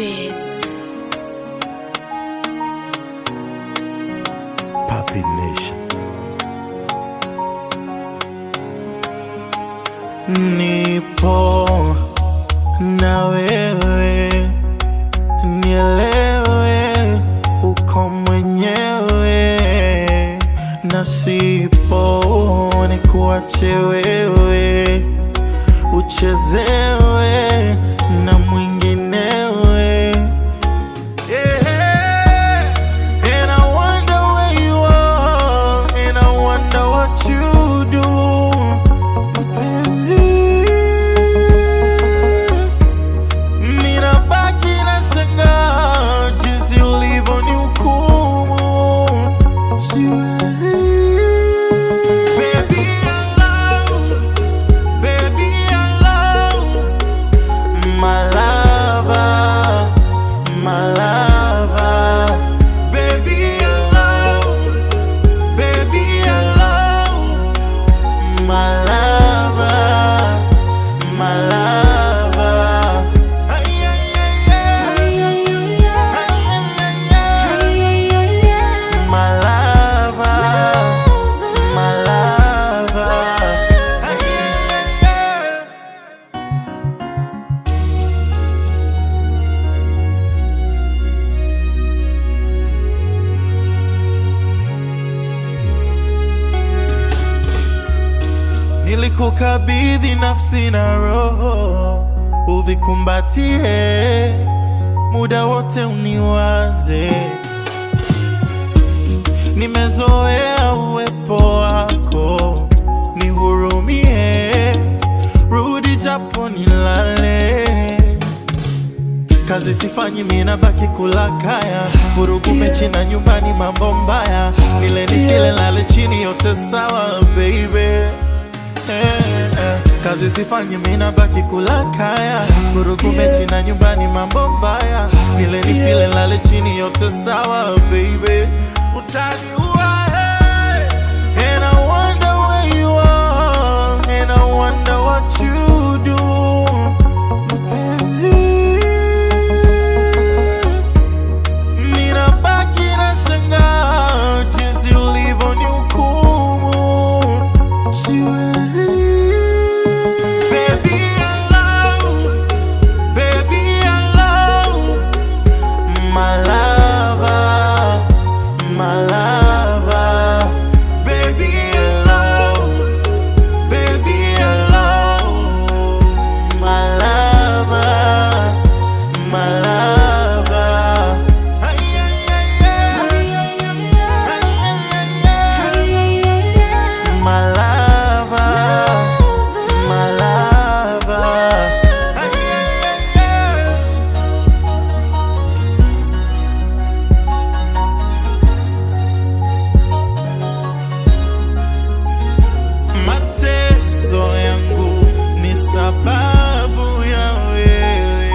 Beats. Papi Nation. Nipo na wewe, nielewe uko mwenyewe, na sipo nikuache wewe uchezewe na mwinginewe. Yeah. And I wonder where you are, and I wonder what you do. Mpenzi, ninabaki nashangaa jinsi ulivyonihukumu. Siwezi. Baby, I love, baby, I love my lover, my lover. Baby, I love, baby, I love my lover, my lover. Ay, ay, ay, ay. Ay, ay, ay, ay. My lover, my lover. Ay, ay, ay, ay. Nilikukabidhi nafsi na roho, uvikumbatie muda wote, uniwaze. Nimezoea uwepo wako, nihurumie, rudi japo nilale. Kazi sifanyi, mina baki kula kaya, vurugu mechi na nyumbani, mambo mbaya. Nile nisile, lale chini, yote sawa baby. Kazi sifanyi, mina baki kula kaya, vurugu mechi na nyumbani, mambo mbaya. Nile nisile, lale chini, yote sawa baby. Utaniua, hey. And I wonder where you are, and I wonder what you do. Mpenzi, ninabaki nashangaa jinsi ulivyonihukumu. Siwezi. Baby, I love, baby, I love my lover, my lover. Baby, I love, baby, I love my lover, my lover. Ay, ay, ay, ay. Ay, ay, ay, ay. My lover, my lover. Ay, ay, ay, ay. Mateso yangu ni sababu ya wewe.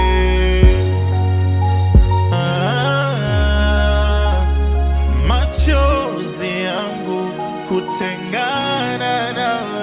Machozi yangu kutengana na wewe.